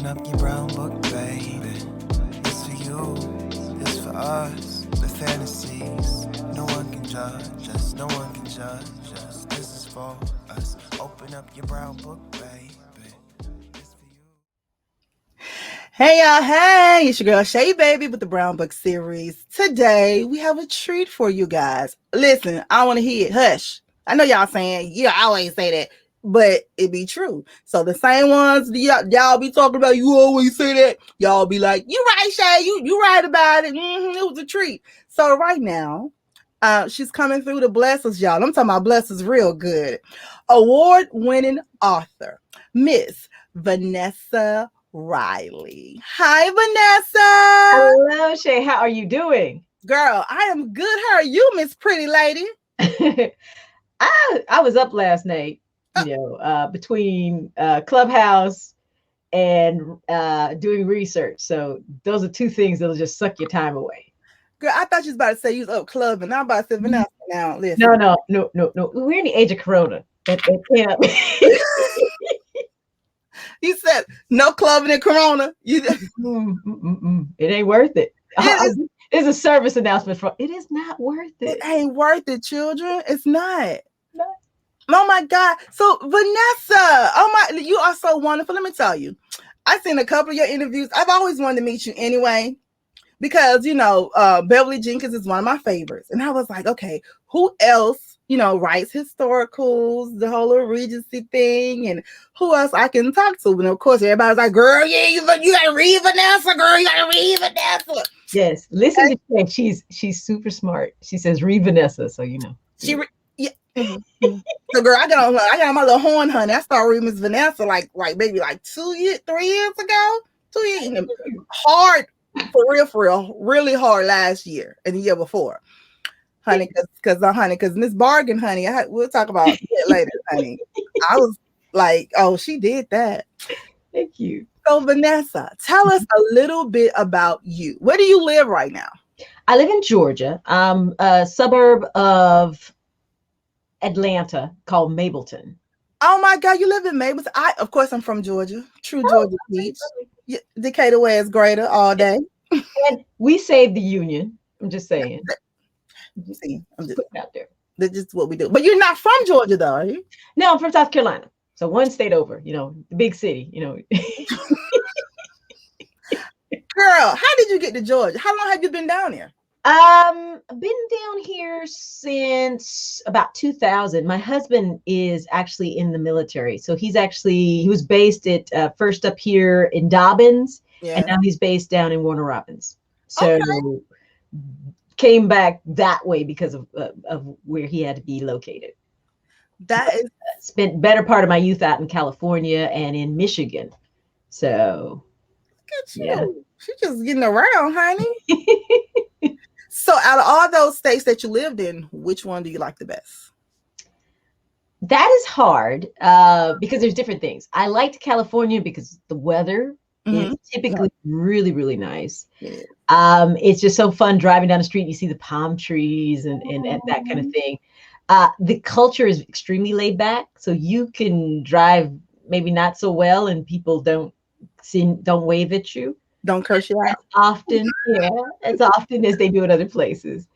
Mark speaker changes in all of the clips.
Speaker 1: Open up your brown book, baby. It's for you, it's for us. The fantasies, no one can judge us, no one can judge us. This is for us. Open up your brown book, baby. It's for you.
Speaker 2: Hey y'all, hey, it's your girl Shay Baby with the Brown Book series. Today we have a treat for you guys. Listen, I want to hear it. Hush. I know y'all saying, yeah, I always say that, but it be true. So the same ones y'all be talking about, you always say that. Y'all be like, you right, Shay, you right about it. It was a treat. So right now, she's coming through to bless us, y'all. I'm talking about bless us real good. Award winning author, Miss Vanessa Riley. Hi, Vanessa.
Speaker 3: Hello, Shay. How are you doing?
Speaker 2: Girl, I am good. How are you, Miss Pretty Lady?
Speaker 3: I was up last night, between Clubhouse and doing research. So those are two things that'll just suck your time away.
Speaker 2: Girl, I thought you was about to say you was up clubbing. I'm about to say Vanessa now. Listen.
Speaker 3: No. We're in the age of Corona. That can't be.
Speaker 2: You said no clubbing in Corona.
Speaker 3: It ain't worth it. There's a service announcement for it is not worth it.
Speaker 2: It ain't worth it, children. It's not. No. Oh my God. So Vanessa, you are so wonderful. Let me tell you, I've seen a couple of your interviews. I've always wanted to meet you anyway, because Beverly Jenkins is one of my favorites. And I was like, okay, who else, writes historicals, the whole Regency thing, and who else I can talk to? And of course, everybody's like, girl, yeah, you gotta read Vanessa, girl, you gotta read Vanessa.
Speaker 3: Yes, listen to her. She's super smart. She says, read Vanessa, so you know.
Speaker 2: So girl, I got on my little horn, honey. I started reading Miss Vanessa like maybe like 3 years ago. 2 years. Hard, for real, really hard last year and the year before. Honey, because Miss Bargain, honey, we'll talk about it later, honey. I was like, oh, she did that.
Speaker 3: Thank you.
Speaker 2: So Vanessa, tell us a little bit about you. Where do you live right now?
Speaker 3: I live in Georgia, a suburb of Atlanta called Mableton.
Speaker 2: Oh my God, you live in Mableton. Of course, I'm from Georgia. True Georgia Peach. Decatur way is greater all day.
Speaker 3: And we saved the Union. I'm just saying.
Speaker 2: I'm just
Speaker 3: putting out there.
Speaker 2: That's just what we do. But you're not from Georgia, though, are you?
Speaker 3: No, I'm from South Carolina. So one state over, the big city,
Speaker 2: Girl, how did you get to Georgia? How long have you been down here?
Speaker 3: I've been down here since about 2000. My husband is actually in the military. So he was based at first up here in Dobbins, and now he's based down in Warner Robins. So came back that way because of where he had to be located.
Speaker 2: That is
Speaker 3: spent better part of my youth out in California and in Michigan. So
Speaker 2: look at you. Yeah. She's just getting around, honey. So out of all those states that you lived in, which one do you like the best?
Speaker 3: That is hard because there's different things. I liked California because the weather is typically really, really nice. Yeah. It's just so fun driving down the street. You see the palm trees and that kind of thing. The culture is extremely laid back, so you can drive maybe not so well, and people don't wave at you,
Speaker 2: don't curse you out
Speaker 3: as often as they do in other places.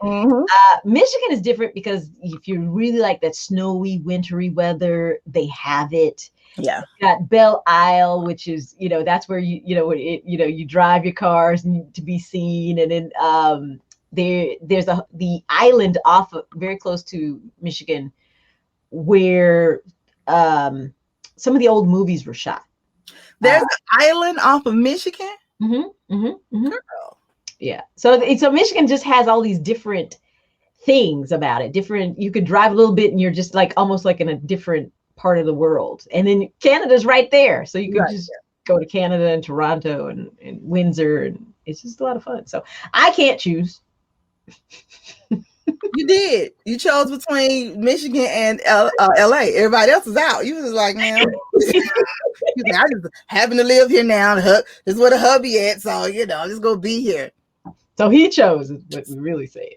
Speaker 3: Michigan is different because if you really like that snowy, wintry weather, they have it.
Speaker 2: Yeah,
Speaker 3: got Belle Isle, which is that's where you drive your cars to be seen, and then there's the island off of, very close to Michigan, where some of the old movies were shot.
Speaker 2: There's an island off of Michigan.
Speaker 3: Girl. Yeah. So Michigan just has all these different things about it. You could drive a little bit and you're just like almost like in a different part of the world. And then Canada's right there. So you could just go to Canada and Toronto and Windsor, and it's just a lot of fun. So I can't choose.
Speaker 2: You did. You chose between Michigan and LA. Everybody else is out. You was just like, man, I just happen to live here now. This is where the hubby at. So, I'm just going to be here.
Speaker 3: So he chose is what we're really saying.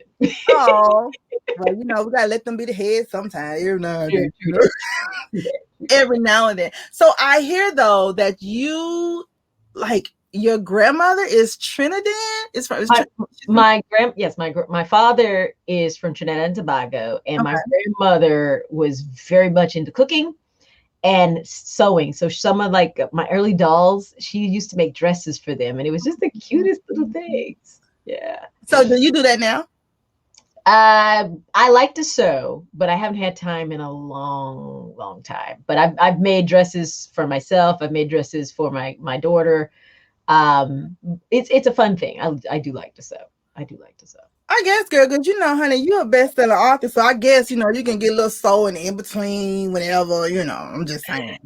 Speaker 2: Oh, well, we got to let them be the head sometime. Every now and then. Every now and then. So I hear, though, that you like your grandmother is Trinidad?
Speaker 3: My father is from Trinidad and Tobago, and my grandmother was very much into cooking and sewing. So some of like my early dolls, she used to make dresses for them, and it was just the cutest little things. Yeah.
Speaker 2: So do you do that now?
Speaker 3: I like to sew, but I haven't had time in a long time. But I've made dresses for myself. I've made dresses for my daughter. It's a fun thing. I do like to sew. I
Speaker 2: guess, girl, because honey, you're a best-selling author, so I guess you can get a little sewing in between whenever. I'm just saying.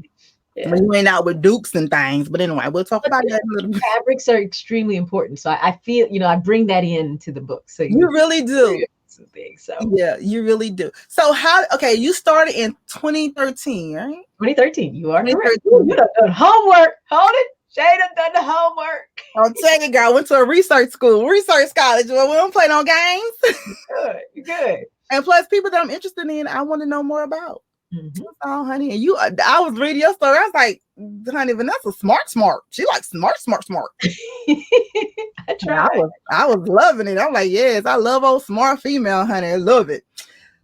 Speaker 2: Yeah. When you ain't out with dukes and things, but anyway, we'll talk about that a little bit.
Speaker 3: Fabrics are extremely important, so I feel I bring that into the book. So
Speaker 2: you really do.
Speaker 3: So
Speaker 2: yeah, you really do. So you started in 2013, right?
Speaker 3: 2013. You are correct. You done homework. Hold it. Shay done the homework.
Speaker 2: I'll tell you, girl, I went to a research college. Well, we don't play no games.
Speaker 3: You're good.
Speaker 2: And plus, people that I'm interested in, I want to know more about. Mm-hmm. Oh, honey, and I was reading your story. I was like, honey, Vanessa, smart. She likes smart. I was loving it. I'm like, yes, I love old smart female, honey. I love it.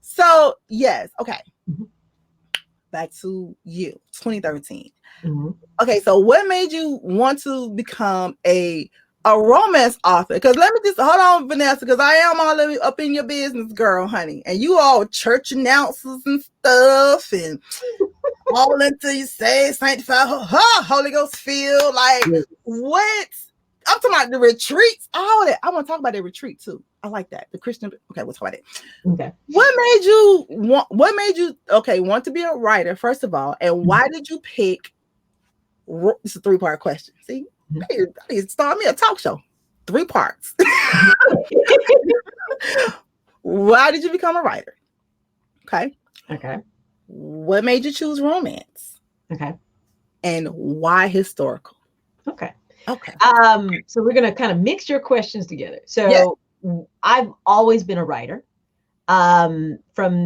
Speaker 2: So, yes, okay. Mm-hmm. Back to you, 2013. Mm-hmm. Okay, so what made you want to become a romance author? Because let me just hold on, Vanessa, because I am all up in your business, girl, honey. And you all church announcers and stuff, and all until you say sanctify, Holy Ghost filled. Like, what? I'm talking about the retreats, all that. I want to talk about the retreat too. I like that. The Christian. Okay, we'll talk about it. Okay. What made you want to be a writer, first of all, and why did you pick? It's a 3-part question. See, please start me a talk show. 3 parts. Why did you become a writer? Okay. What made you choose romance? Okay. And why historical? Okay.
Speaker 3: So we're gonna kind of mix your questions together. So I've always been a writer. From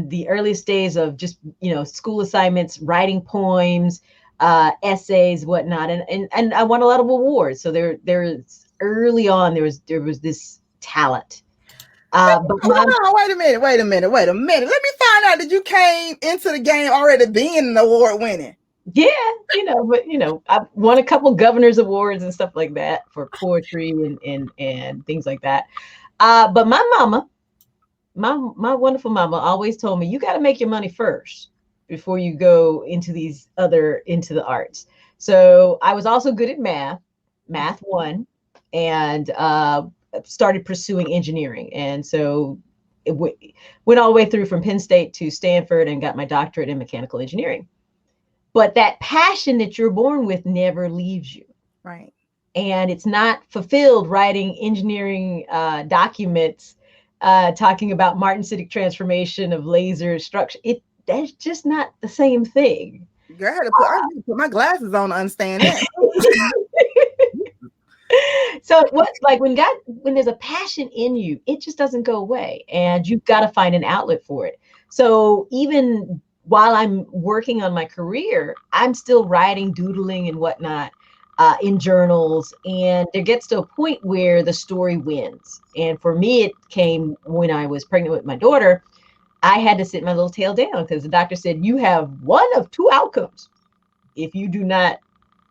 Speaker 3: the earliest days of just school assignments, writing poems, essays, whatnot, and I won a lot of awards. So there's early on there was this talent.
Speaker 2: But wait a minute. Let me find out that you came into the game already being an award winning.
Speaker 3: Yeah, but I won a couple governor's awards and stuff like that for poetry and things like that. But my mama, my wonderful mama, always told me you got to make your money first before you go into the arts. So I was also good at math 1, and started pursuing engineering. And so it went all the way through from Penn State to Stanford and got my doctorate in mechanical engineering. But that passion that you're born with never leaves you.
Speaker 2: Right.
Speaker 3: And it's not fulfilled writing engineering documents, talking about martensitic transformation of laser structure. That's just not the same thing.
Speaker 2: Girl, I had to put my glasses on to understand that.
Speaker 3: So when there's a passion in you, it just doesn't go away, and you've got to find an outlet for it. So even while I'm working on my career, I'm still writing, doodling and whatnot in journals. And there gets to a point where the story wins. And for me, it came when I was pregnant with my daughter. I had to sit my little tail down because the doctor said, you have one of 2 outcomes if you do not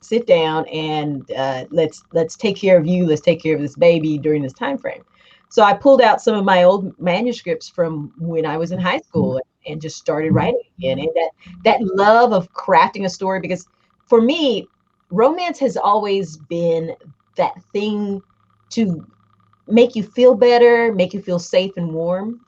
Speaker 3: sit down and let's take care of you. Let's take care of this baby during this time frame. So I pulled out some of my old manuscripts from when I was in high school and just started writing again. And that love of crafting a story, because for me, romance has always been that thing to make you feel better, make you feel safe and warm.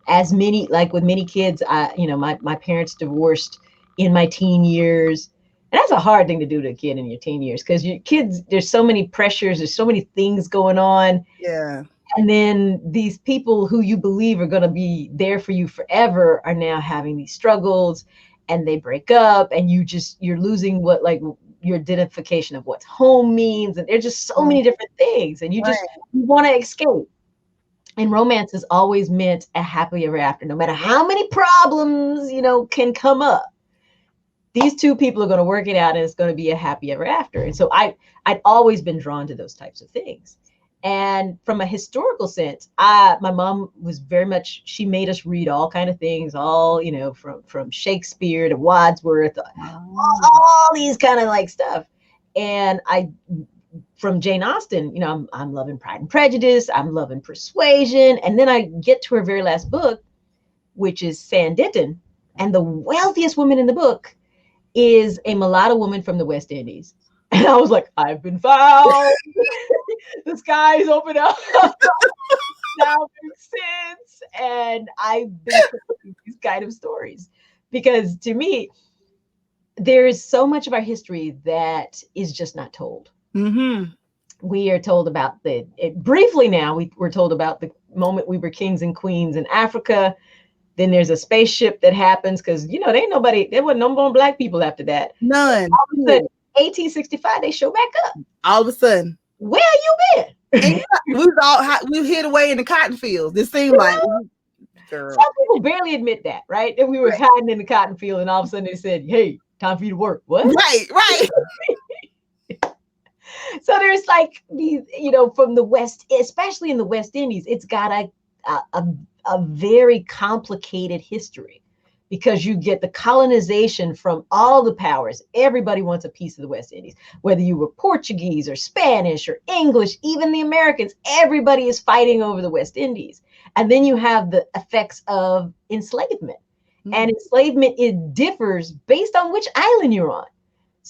Speaker 3: With many kids, my parents divorced in my teen years. And that's a hard thing to do to a kid in your teen years, because your kids, there's so many pressures, there's so many things going on.
Speaker 2: Yeah.
Speaker 3: And then these people who you believe are going to be there for you forever are now having these struggles, and they break up, and you're losing your identification of what home means. And there's just so many different things, and you want to escape. And romance has always meant a happily ever after, no matter how many problems, can come up. these two people are going to work it out and it's going to be a happy ever after. And so I'd always been drawn to those types of things. And from a historical sense, my mom was very much, she made us read all kind of things, all, you know, from Shakespeare to Wadsworth, all these kind of like stuff. And from Jane Austen, you know, I'm loving Pride and Prejudice, I'm loving Persuasion. And then I get to her very last book, which is San Denton. And the wealthiest woman in the book is a mulatto woman from the West Indies. And I was like, I've been found. The sky's open up. Now makes sense. And I've been telling these kind of stories because to me, there is so much of our history that is just not told.
Speaker 2: Mm-hmm.
Speaker 3: We are told about briefly now, we're told about the moment we were kings and queens in Africa. Then there's a spaceship that happens because, you know, there wasn't no more black people after that.
Speaker 2: None.
Speaker 3: All of a sudden, 1865, they show back up.
Speaker 2: All of a sudden.
Speaker 3: Where you been?
Speaker 2: we hid away in the cotton fields. It seemed like. Girl.
Speaker 3: Some people barely admit that, right? That we were hiding in the cotton field and all of a sudden they said, hey, time for you to work. What?
Speaker 2: Right.
Speaker 3: So there's like these, you know, from the West, especially in the West Indies, it's got a very complicated history because you get the colonization from all the powers. Everybody wants a piece of the West Indies, whether you were Portuguese or Spanish or English, even the Americans, everybody is fighting over the West Indies. And then you have the effects of enslavement. Mm-hmm. And enslavement, it differs based on which island you're on.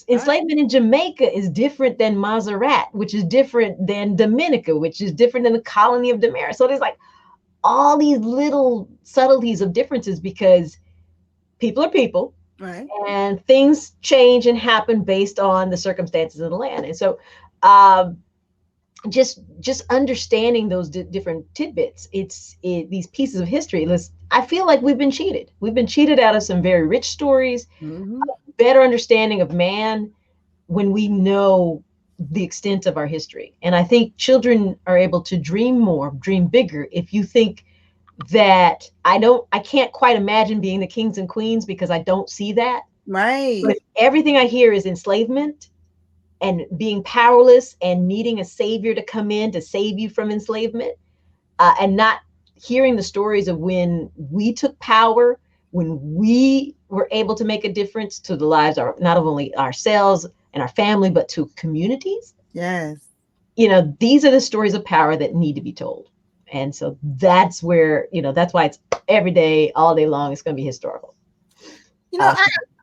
Speaker 3: Enslavement in Jamaica is different than Montserrat, which is different than Dominica, which is different than the colony of Demerara. So there's like all these little subtleties of differences because people are people, right? And things change and happen based on the circumstances of the land. And so just understanding those different tidbits, these pieces of history, I feel like we've been cheated. We've been cheated out of some very rich stories, better understanding of man when we know the extent of our history. And I think children are able to dream more, dream bigger. If you think that I can't quite imagine being the kings and queens because I don't see that.
Speaker 2: Right.
Speaker 3: But everything I hear is enslavement and being powerless and needing a savior to come in to save you from enslavement, and not hearing the stories of when we took power, when we were able to make a difference to the lives of not only ourselves and our family, but to communities.
Speaker 2: Yes.
Speaker 3: You know, these are the stories of power that need to be told. And so that's where, you know, that's why it's every day, all day long, it's going to be historical.
Speaker 2: You know,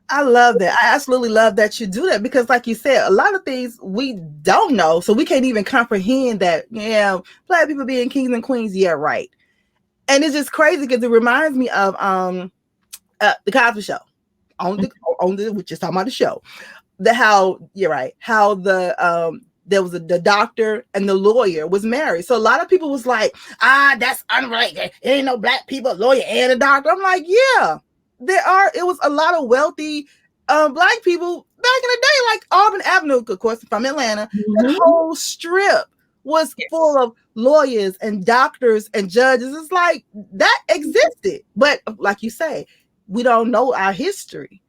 Speaker 2: I love that. I absolutely love that you do that because like you said, a lot of things we don't know. So we can't even comprehend that, yeah, black people being kings and queens. Yeah, right. And it's just crazy because it reminds me of the Cosby Show on the we're just talking about the show. How there was the doctor and the lawyer was married. So a lot of people was like, that's unright. There ain't no black people, a lawyer and a doctor. I'm like, yeah, it was a lot of wealthy black people back in the day, like Auburn Avenue, of course, from Atlanta. The whole strip was full of lawyers and doctors and judges. It's like that existed. But like you say, we don't know our history.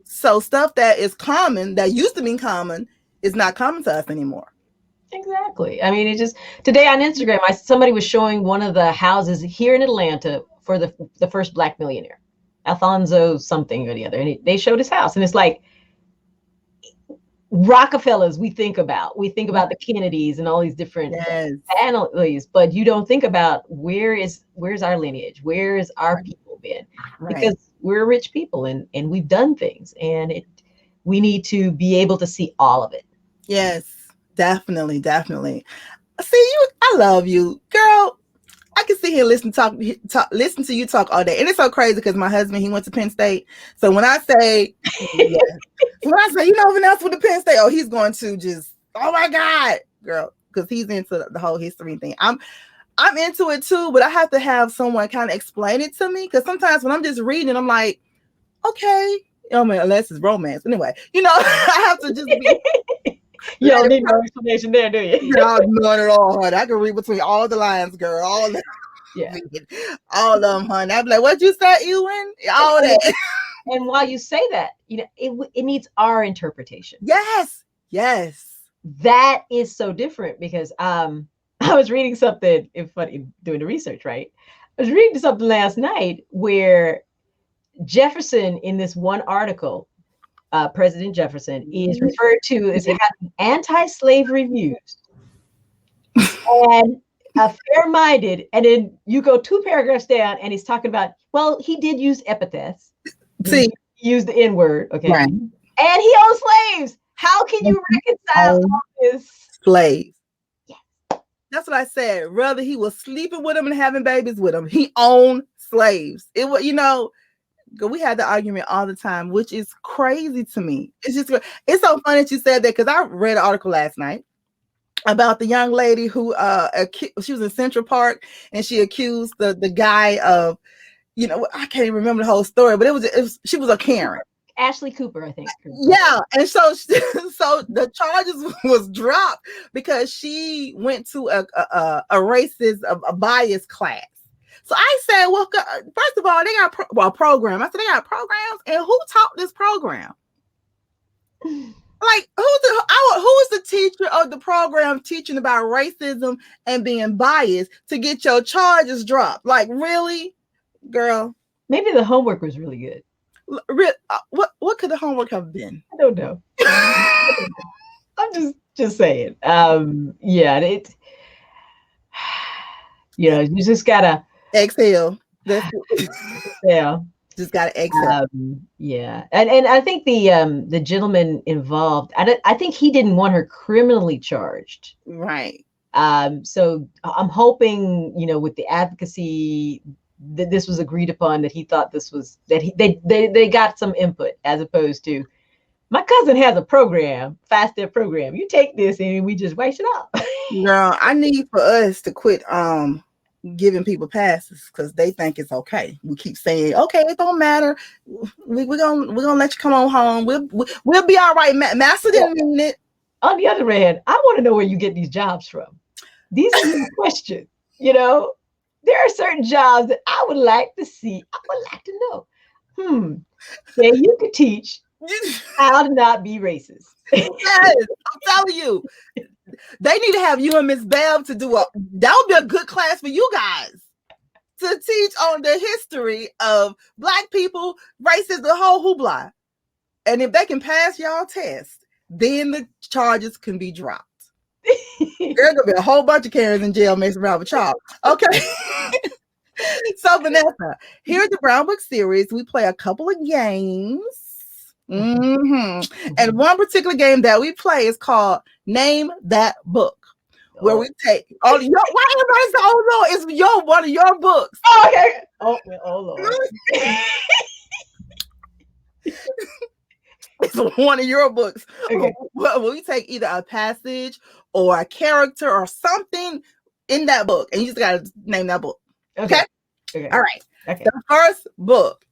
Speaker 2: So stuff that is common, that used to be common, is not common to us anymore.
Speaker 3: Exactly. I mean, it just today on Instagram, somebody was showing one of the houses here in Atlanta for the first black millionaire, Alfonso something or the other, and they showed his house, and it's like Rockefellers. We think about the Kennedys and all these different families, but you don't think about where's our lineage, where is our people been, because we're rich people and we've done things, and we need to be able to see all of it.
Speaker 2: Yes, definitely. See, I love you, girl. I can sit here listen to you talk all day, and it's so crazy because my husband, he went to Penn State. So when I say, you know, Vanessa with the Penn State, he's going to just, oh my God, girl, because he's into the whole history thing. I'm into it too, but I have to have someone kind of explain it to me because sometimes when I'm just reading, I'm like, okay, I mean, unless it's romance, anyway, you know, I have to just be.
Speaker 3: You don't need no explanation there, do you?
Speaker 2: No, not at all, honey. I can read between all the lines, girl. All of them, honey. I'd be like, what you say, Ewan? All that.
Speaker 3: And while you say that, it needs our interpretation.
Speaker 2: Yes.
Speaker 3: That is so different because I was reading something doing the research, right? I was reading something last night where Jefferson, in this one article, President Jefferson is referred to as having anti-slavery views and fair-minded. And then you go 2 paragraphs down and he's talking about, well, he did use epithets.
Speaker 2: See,
Speaker 3: he used the N-word, okay?
Speaker 2: right.
Speaker 3: And he owned slaves. How can you reconcile all this?
Speaker 2: Slaves. Yeah. That's what I said. Rather, he was sleeping with them and having babies with them. He owned slaves. It was, we had the argument all the time, which is crazy to me. It's so funny that you said that because I read an article last night about the young lady who she was in Central Park and she accused the guy of, I can't even remember the whole story, but she was a Karen.
Speaker 3: Ashley Cooper, I think.
Speaker 2: Yeah, and so the charges was dropped because she went to a racist, a bias class. So I said, well, first of all, they got a program. I said, they got programs, and who taught this program? Like, who is the teacher of the program teaching about racism and being biased to get your charges dropped? Like, really, girl?
Speaker 3: Maybe the homework was really good.
Speaker 2: What could the homework have been?
Speaker 3: I don't know. I'm just saying. Yeah, you just gotta
Speaker 2: exhale.
Speaker 3: Yeah,
Speaker 2: just gotta exhale.
Speaker 3: Yeah, and I think the gentleman involved, I think he didn't want her criminally charged.
Speaker 2: Right.
Speaker 3: So I'm hoping, with the advocacy, that this was agreed upon, that he thought this was, that they got some input, as opposed to, my cousin has a program, 5-step program. You take this and we just waste it up.
Speaker 2: Girl, I need for us to quit giving people passes because they think it's okay. We keep saying, okay, it don't matter. We're gonna let you come on home. We'll be all right. Master didn't mean it.
Speaker 3: On the other hand, I want to know where you get these jobs from. These are the questions. There are certain jobs that I would like to see. I would like to know. Yeah, you could teach how to not be racist.
Speaker 2: Yes, I'm telling you. They need to have you and Miss Bev to that would be a good class for you guys to teach on the history of Black people, racism, the whole hoopla. And if they can pass y'all test, then the charges can be dropped. There's gonna be a whole bunch of Karens in jail messing around with y'all. Okay. So Vanessa, here's the Brown Book series. We play a couple of games. And one particular game that we play is called Name That Book, where we take why everybody say, oh no, it's one of your books.
Speaker 3: Oh, okay. Oh Lord.
Speaker 2: It's one of your books.
Speaker 3: Okay.
Speaker 2: Well, we take either a passage or a character or something in that book, and you just gotta name that book. Okay. All right. Okay. The first book.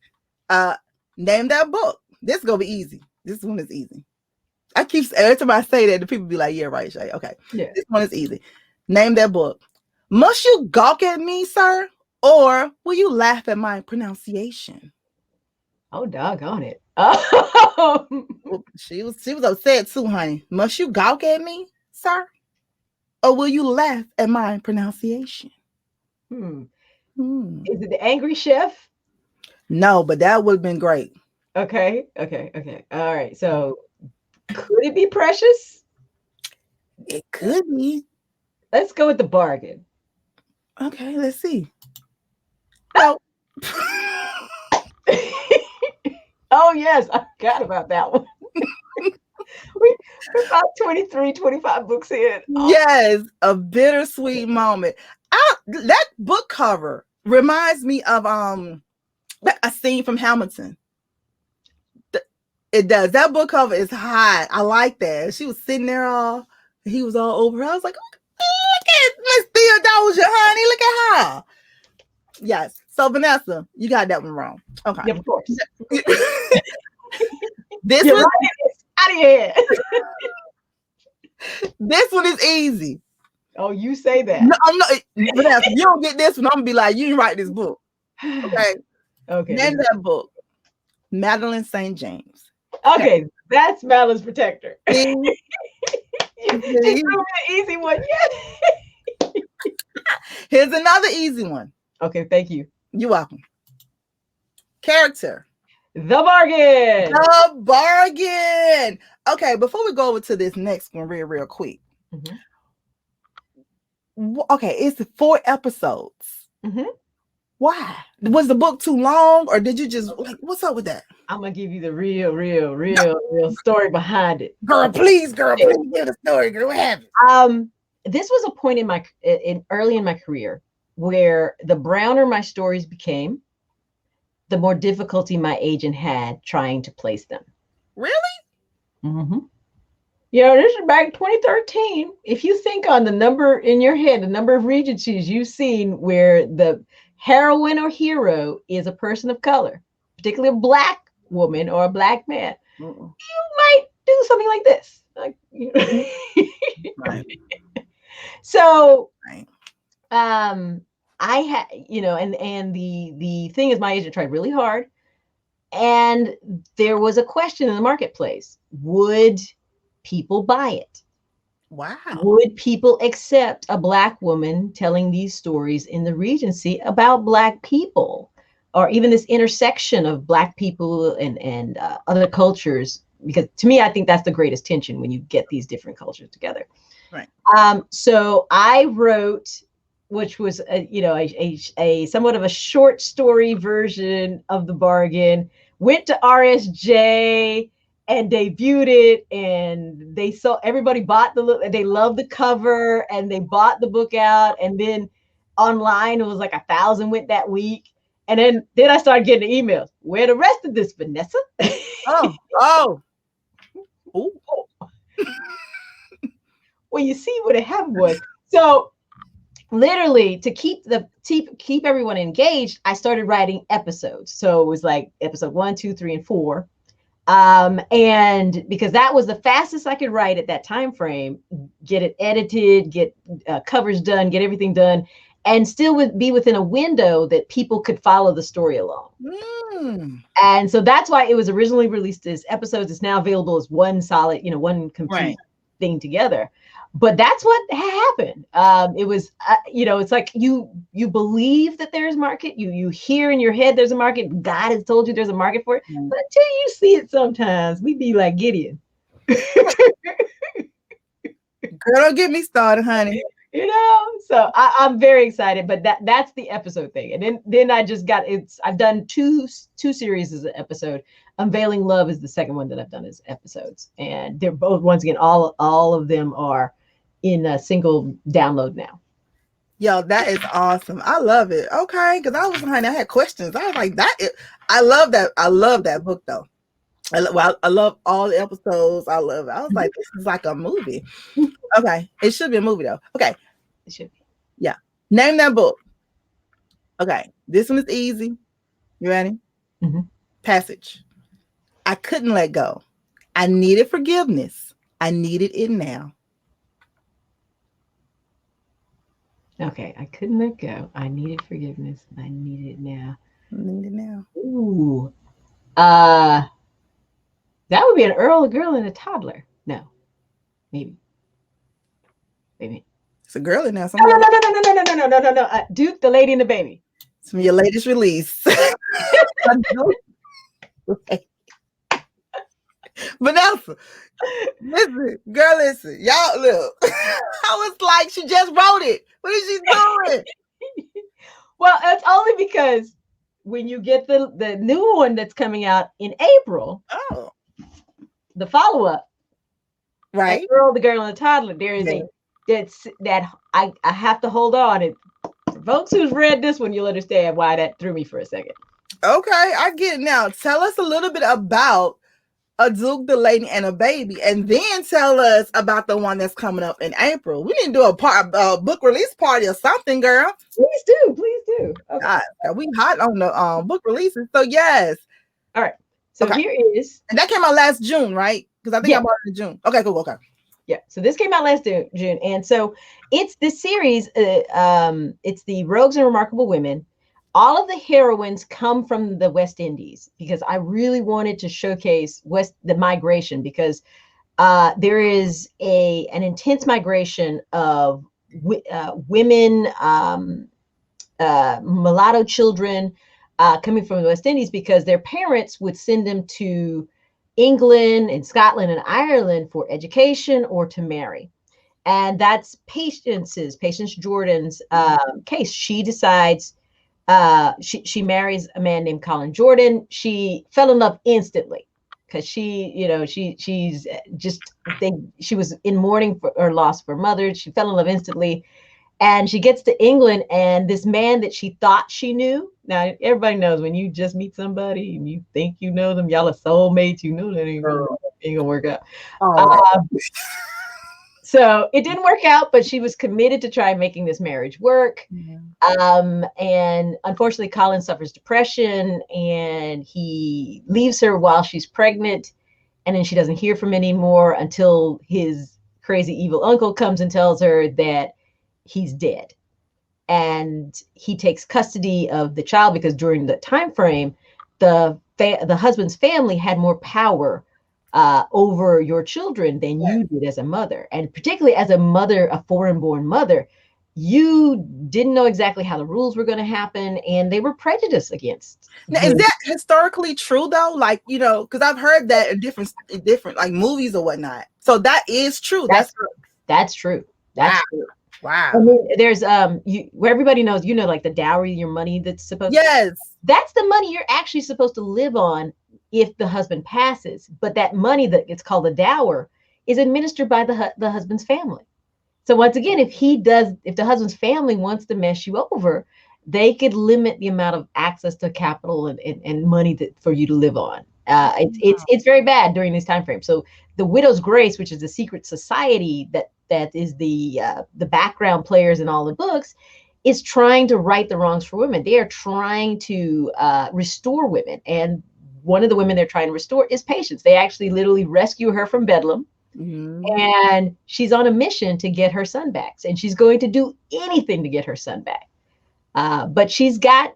Speaker 2: Name that book. This is gonna be easy. This one is easy. Every time I say that, the people be like, yeah, right, Shay. Okay. Yeah. This one is easy. Name that book. Must you gawk at me, sir? Or will you laugh at my pronunciation?
Speaker 3: Oh, doggone it.
Speaker 2: She was upset too, honey. Must you gawk at me, sir? Or will you laugh at my pronunciation?
Speaker 3: Is it the Angry Chef?
Speaker 2: No, but that would have been great.
Speaker 3: Okay. All right. So could it be Precious?
Speaker 2: It could be.
Speaker 3: Let's go with the bargain.
Speaker 2: Okay, let's see. Oh.
Speaker 3: Oh, yes. I forgot about that one. We're about 23, 25 books in.
Speaker 2: Oh. Yes, a bittersweet moment. That book cover reminds me of a scene from Hamilton. It does. That book cover is hot. I like that. She was sitting there he was all over her. I was like, look at Miss Theodosia, honey. Look at her. Yes. So Vanessa, you got that one wrong. Okay.
Speaker 3: Yeah, of course.
Speaker 2: This one
Speaker 3: out of your head.
Speaker 2: This one is easy.
Speaker 3: Oh, you say that.
Speaker 2: No, I'm not. Vanessa, you don't get this one. I'm gonna be like, you didn't write this book. Okay.
Speaker 3: Okay.
Speaker 2: Name that book. Madeline St. James.
Speaker 3: Okay, that's Madeline's protector.
Speaker 2: See?
Speaker 3: You threw me an easy one. Yeah.
Speaker 2: Here's another easy one.
Speaker 3: Okay, thank you.
Speaker 2: You're welcome. Character.
Speaker 3: The Bargain.
Speaker 2: The Bargain. Okay, before we go over to this next one real quick. Okay, it's 4 episodes. Why? Was the book too long, or did you just like, what's up with that?
Speaker 3: I'm gonna give you the real story behind it.
Speaker 2: Girl, please give the story, girl. What happened?
Speaker 3: This was a point early in my career where the browner my stories became, the more difficulty my agent had trying to place them.
Speaker 2: Really?
Speaker 3: You know, this is back 2013. If you think on the number in your head, the number of regencies you've seen where the heroine or hero is a person of color, particularly a Black woman or a Black man, you might do something like this. Like, you know.
Speaker 2: Right.
Speaker 3: So, I had, you know, and the thing is, my agent tried really hard, and there was a question in the marketplace: would people buy it?
Speaker 2: Wow.
Speaker 3: Would people accept a Black woman telling these stories in the Regency about Black people, or even this intersection of Black people and other cultures? Because to me, I think that's the greatest tension when you get these different cultures together.
Speaker 2: Right.
Speaker 3: So I wrote, which was a somewhat of a short story version of The Bargain, went to RSJ and debuted it, and everybody bought they loved the cover, and they bought the book out, and then online it was like 1,000 went that week, and then I started getting emails. Where the rest of this, Vanessa?
Speaker 2: Oh.
Speaker 3: Well, you see what it happened was. So literally, to keep everyone engaged, I started writing episodes. So it was like episode 1, 2, 3, and 4. And because that was the fastest I could write at that time frame, get it edited, get covers done, get everything done, and still be within a window that people could follow the story along. And so that's why it was originally released as episodes. It's now available as one solid, one complete thing together. But that's what happened. It was, it's like you believe that there's market. You hear in your head there's a market. God has told you there's a market for it. But until you see it, sometimes we be like Gideon.
Speaker 2: Girl, don't get me started, honey.
Speaker 3: So I'm very excited. But that's the episode thing. And then I just I've done two series as an episode. Unveiling Love is the second one that I've done as episodes. And they're both, once again, all of them are in a single download now.
Speaker 2: Yo, that is awesome. I love it. Okay, because I had questions. I was like, I love that. I love that book though. I love all the episodes. I love it. I was like, this is like a movie. Okay, it should be a movie though. Okay,
Speaker 3: it should be.
Speaker 2: Yeah, name that book. Okay, this one is easy. You ready? Passage. I couldn't let go. I needed forgiveness. I needed it now.
Speaker 3: Okay, I couldn't let go. I needed forgiveness. I needed it now.
Speaker 2: I need it now.
Speaker 3: Ooh. That would be An Earl, a Girl and a Toddler. No. Maybe.
Speaker 2: It's a girl in there.
Speaker 3: No. Duke, the Lady and the Baby.
Speaker 2: It's from your latest release. Vanessa, listen, y'all look. I was like, she just wrote it. What is she doing?
Speaker 3: Well, it's only because when you get the new one that's coming out in April, the follow-up,
Speaker 2: right?
Speaker 3: Earl, the Girl and the Toddler, there is that I have to hold on. And folks who's read this one, you'll understand why that threw me for a second.
Speaker 2: Okay, I get it now. Tell us a little bit about A Duke, the Lady, and a Baby, and then tell us about the one that's coming up in April. We need to do a book release party or something, girl.
Speaker 3: Please do. Okay.
Speaker 2: God, we hot on the book releases. So yes.
Speaker 3: All right. So here is,
Speaker 2: and that came out last June, right? Because I think I bought it in June. Okay, cool. Okay.
Speaker 3: Yeah. So this came out last June, and so it's this series. It's the Rogues and Remarkable Women. all of the heroines come from the West Indies, because I really wanted to showcase the migration, because there is an intense migration of women, mulatto children coming from the West Indies, because their parents would send them to England and Scotland and Ireland for education or to marry. And that's Patience Jordan's case. She decides, she marries a man named Colin Jordan. She fell in love instantly, because she was in mourning for her loss of her mother. She fell in love instantly. And she gets to England, and this man that she thought she knew. Now, everybody knows when you just meet somebody and you think you know them, y'all are soulmates, you know that ain't gonna work out. So it didn't work out, but she was committed to try making this marriage work. And unfortunately, Colin suffers depression, and he leaves her while she's pregnant. And then she doesn't hear from him anymore until his crazy evil uncle comes and tells her that he's dead. And he takes custody of the child, because during the time frame, the husband's family had more power over your children than you did as a mother. And particularly as a mother, a foreign-born mother, you didn't know exactly how the rules were going to happen, and they were prejudiced against.
Speaker 2: Now, is that historically true though? Like, because I've heard that in different like movies or whatnot. So that is true. That's true.
Speaker 3: That's true.
Speaker 2: Wow.
Speaker 3: I mean, there's where everybody knows, like the dowry, your money that's supposed to, that's the money you're actually supposed to live on if the husband passes. But that money that it's called the dower is administered by the husband's family. So once again, if the husband's family wants to mess you over, they could limit the amount of access to capital and money for you to live on. It's very bad during this time frame. So the Widow's Grace, which is the secret society that is the background players in all the books, is trying to right the wrongs for women. They are trying to restore women. And one of the women they're trying to restore is Patience. They actually literally rescue her from Bedlam. And she's on a mission to get her son back. And she's going to do anything to get her son back. But she's got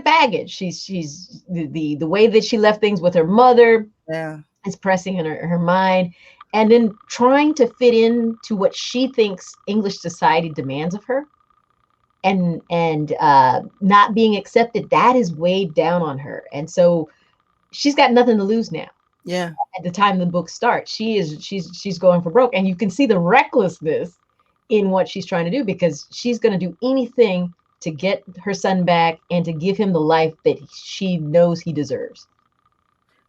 Speaker 3: baggage. She's the way that she left things with her mother is pressing in her mind. And then trying to fit into what she thinks English society demands of her, and not being accepted, that is weighed down on her. And so she's got nothing to lose now.
Speaker 2: Yeah.
Speaker 3: At the time the book starts, she's going for broke. And you can see the recklessness in what she's trying to do, because she's going to do anything to get her son back and to give him the life that she knows he deserves.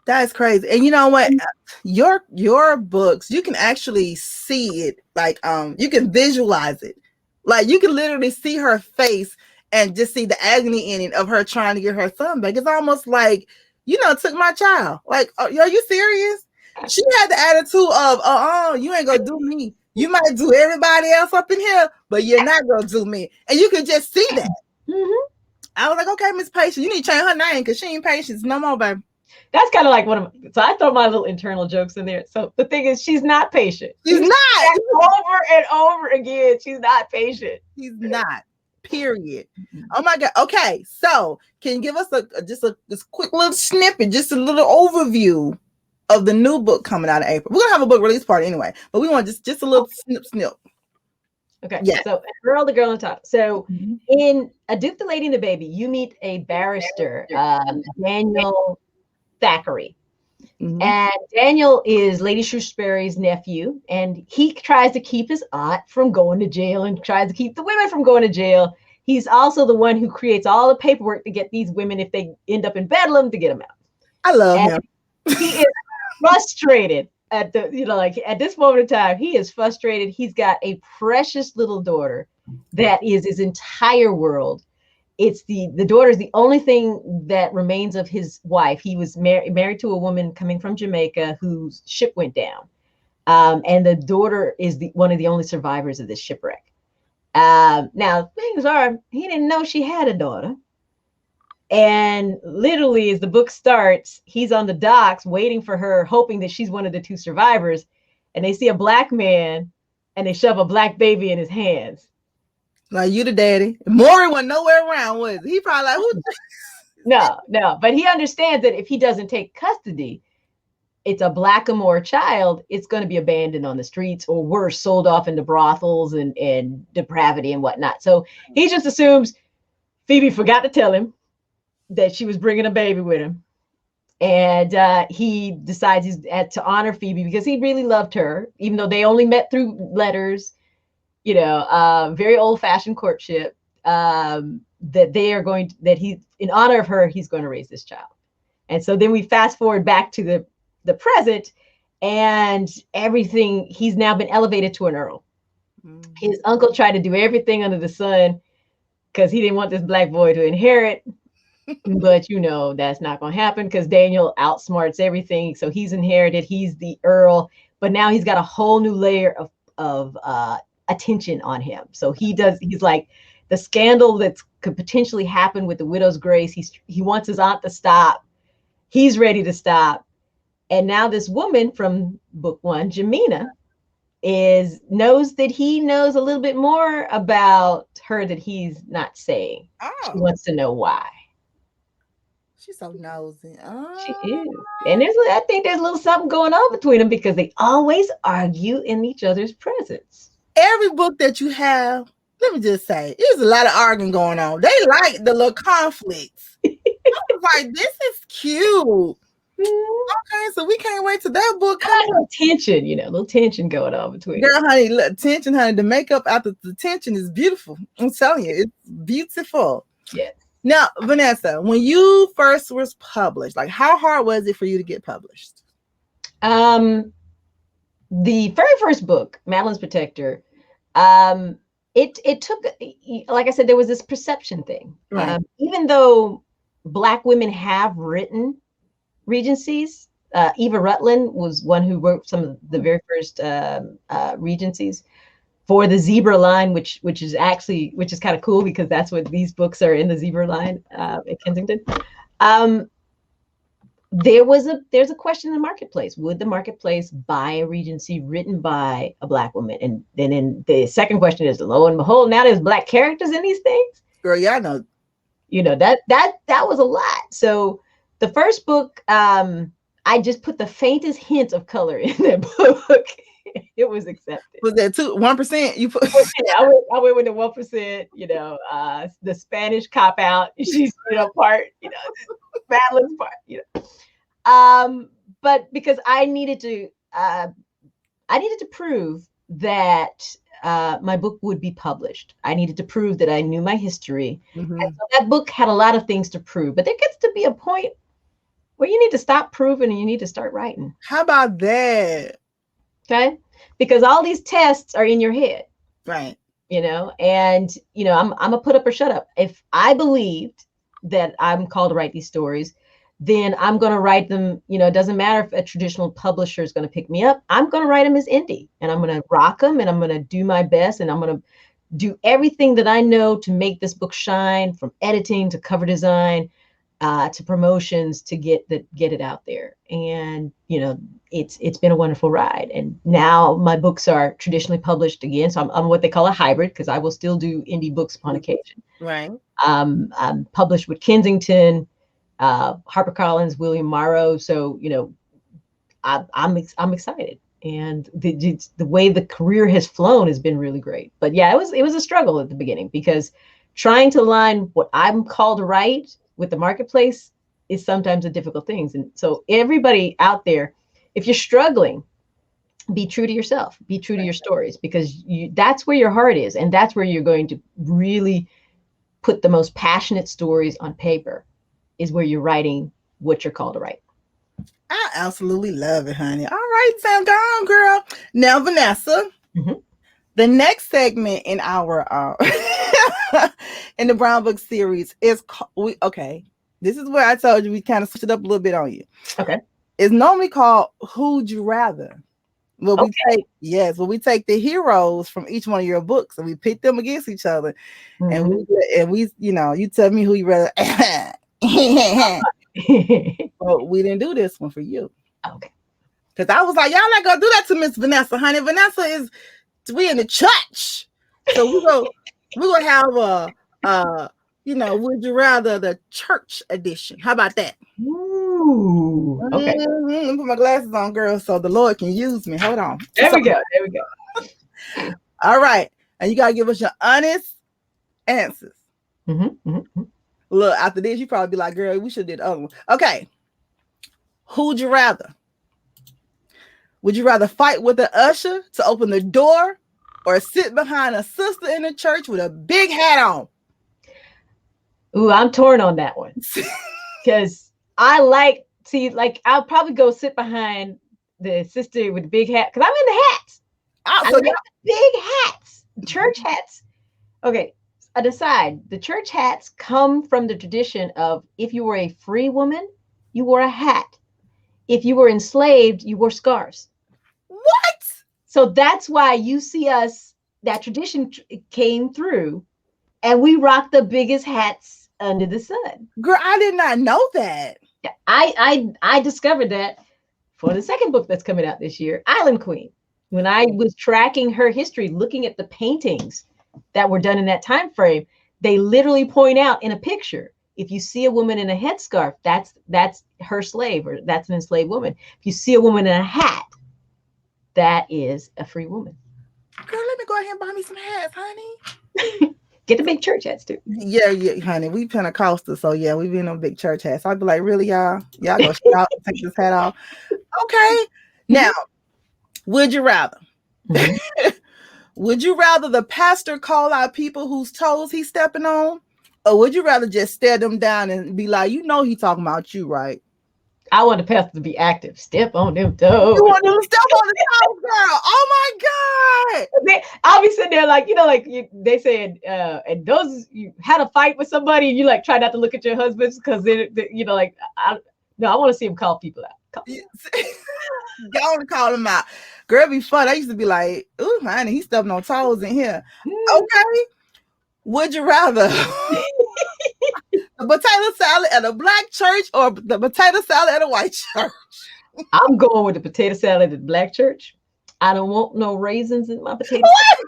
Speaker 2: That's crazy. And you know what? Your books, you can actually see it. Like, you can visualize it. Like, you can literally see her face and just see the agony in it of her trying to get her son back. It's almost like, took my child. Like, are you serious? She had the attitude of, you ain't gonna do me. You might do everybody else up in here, but you're not gonna do me. And you can just see that. I was like, okay, Miss Patience, you need to change her name, because she ain't Patience no more, baby.
Speaker 3: That's kind of like so I throw my little internal jokes in there. So the thing is, she's not patient.
Speaker 2: She's not.
Speaker 3: Over and over again, she's not patient.
Speaker 2: She's not. Period. Oh my God. Okay, so can you give us just a quick little snippet, just a little overview of the new book coming out in April? We're gonna have a book release party anyway, but we want just a little snip.
Speaker 3: Okay. Yeah. So An Earl, the Girl and A Toddler. So in A Duke, the Lady and the Baby, you meet a barrister, Daniel Thackeray. And Daniel is Lady Shrewsbury's nephew, and he tries to keep his aunt from going to jail and tries to keep the women from going to jail. He's also the one who creates all the paperwork to get these women, if they end up in Bedlam, to get them out.
Speaker 2: I love him.
Speaker 3: He is frustrated at at this moment in time. He is frustrated. He's got a precious little daughter that is his entire world. It's the daughter is the only thing that remains of his wife. He was married to a woman coming from Jamaica whose ship went down. And the daughter is one of the only survivors of this shipwreck. Now, things are, he didn't know she had a daughter. And literally, as the book starts, he's on the docks waiting for her, hoping that she's one of the two survivors. And they see a black man, and they shove a black baby in his hands.
Speaker 2: Like you the daddy. Maury wasn't nowhere around, was he? He probably like, who?
Speaker 3: No. But he understands that if he doesn't take custody, it's a blackamoor child, it's going to be abandoned on the streets or worse, sold off into brothels and depravity and whatnot. So he just assumes Phoebe forgot to tell him that she was bringing a baby with him. And he decides he's to honor Phoebe because he really loved her, even though they only met through letters, very old fashioned courtship, that they are going to, that he, in honor of her, he's going to raise this child. And so then we fast forward back to the present, and everything, he's now been elevated to an earl. Mm-hmm. His uncle tried to do everything under the sun because he didn't want this black boy to inherit. But that's not going to happen because Daniel outsmarts everything. So he's inherited. He's the earl, but now he's got a whole new layer of attention on him. So he's like the scandal that could potentially happen with the widow's grace. He wants his aunt to stop. He's ready to stop. And now this woman from book one, Jemina, knows that he knows a little bit more about her that he's not saying. Oh. She wants to know why.
Speaker 2: She's so nosy. Oh.
Speaker 3: She is. And I think there's a little something going on between them because they always argue in each other's presence.
Speaker 2: Every book that you have, let me just say, there's a lot of arguing going on. They like the little conflicts. I was like, this is cute. Okay, so we can't wait till that book comes.
Speaker 3: A little tension going on between.
Speaker 2: Girl, honey, look, tension, honey. The makeup after the tension is beautiful. I'm telling you, it's beautiful.
Speaker 3: Yes.
Speaker 2: Now, Vanessa, when you first was published, like how hard was it for you to get published?
Speaker 3: The very first book, Madeline's Protector, it took, like I said, there was this perception thing. Right. Even though Black women have written Regencies, Eva Rutland was one who wrote some of the very first Regencies for the Zebra line, which is kind of cool because that's what these books are in, the Zebra line at Kensington. There's a question in the marketplace. Would the marketplace buy a Regency written by a Black woman? And then the second question is, lo and behold, now there's Black characters in these things.
Speaker 2: Girl, yeah, I know.
Speaker 3: That was a lot. So the first book, I just put the faintest hint of color in that book. It was accepted.
Speaker 2: Was that 1%? You put?
Speaker 3: I went with the 1%. The Spanish cop out. She's part. Madeline's part. But because I needed to prove that my book would be published. I needed to prove that I knew my history. Mm-hmm. And so that book had a lot of things to prove. But there gets to be a point where you need to stop proving and you need to start writing.
Speaker 2: How about that?
Speaker 3: Okay. Because all these tests are in your head.
Speaker 2: Right.
Speaker 3: And I'm a put up or shut up. If I believed that I'm called to write these stories, then I'm going to write them. It doesn't matter if a traditional publisher is going to pick me up. I'm going to write them as indie, and I'm going to rock them, and I'm going to do my best, and I'm going to do everything that I know to make this book shine, from editing to cover design, to promotions, to get it out there. And it's been a wonderful ride. And now my books are traditionally published again, so I'm what they call a hybrid, because I will still do indie books upon occasion.
Speaker 2: Right.
Speaker 3: I'm published with Kensington, HarperCollins, William Morrow. So I'm excited, and the way the career has flown has been really great. But yeah, it was a struggle at the beginning, because trying to align what I'm called to write with the marketplace is sometimes a difficult thing. And so everybody out there, if you're struggling, be true to yourself, be true to your stories, because that's where your heart is. And that's where you're going to really put the most passionate stories on paper, is where you're writing what you're called to write.
Speaker 2: I absolutely love it, honey. All right, Sam, go on, girl. Now, Vanessa, mm-hmm. The next segment in our in the Brown Book series is okay. This is where I told you we kind of switched it up a little bit on you. Okay, it's normally called "Who'd You Rather." Well, we take the heroes from each one of your books and we pit them against each other, mm-hmm. and we you tell me who you rather. But we didn't do this one for you.
Speaker 3: Okay.
Speaker 2: Because I was like, y'all not gonna do that to Miss Vanessa, honey. Vanessa we in the church. So We're gonna have would you rather the church edition? How about that?
Speaker 3: Ooh, okay.
Speaker 2: Let me put my glasses on, girl, so the Lord can use me. Hold on.
Speaker 3: There we go.
Speaker 2: All right, and you gotta give us your honest answers. Look, after this, you probably be like, "Girl, we should have did the other one." Okay, who'd you rather? Would you rather fight with an usher to open the door, or sit behind a sister in the church with a big hat on?
Speaker 3: Ooh, I'm torn on that one because I'll probably go sit behind the sister with the big hat because I'm in the hats. I like big hats, church hats. Okay, aside, the church hats come from the tradition of if you were a free woman, you wore a hat. If you were enslaved, you wore scarves.
Speaker 2: What?
Speaker 3: So that's why you see us, that tradition came through and we rock the biggest hats under the sun.
Speaker 2: Girl, I did not know that.
Speaker 3: I discovered that for the second book that's coming out this year, Island Queen. When I was tracking her history, looking at the paintings that were done in that time frame, they literally point out in a picture, if you see a woman in a headscarf, that's her slave, or that's an enslaved woman. If you see a woman in a hat, that is a free woman.
Speaker 2: Girl, let me go ahead and buy me some hats, honey.
Speaker 3: Get the big church hats too.
Speaker 2: Yeah, honey. We Pentecostal, so yeah, we be in them big church hats. I'd be like, really, y'all? Y'all go shout and take this hat off. Okay. Now, would you rather? Would you rather the pastor call out people whose toes he's stepping on? Or would you rather just stare them down and be like, he talking about you, right?
Speaker 3: I want the pastor to be active. Step on them toes.
Speaker 2: You want them to step on the toes, girl. Oh my God.
Speaker 3: I'll be sitting there like, they said, and those, you had a fight with somebody and you like try not to look at your husbands because I want to see him call people out.
Speaker 2: Go on and call him out. Girl, it'd be fun. I used to be like, ooh, honey, he's stepping on toes in here. Okay. Would you rather a potato salad at a black church or the potato salad at a white church?
Speaker 3: I'm going with the potato salad at the black church. I don't want no raisins in my potato salad.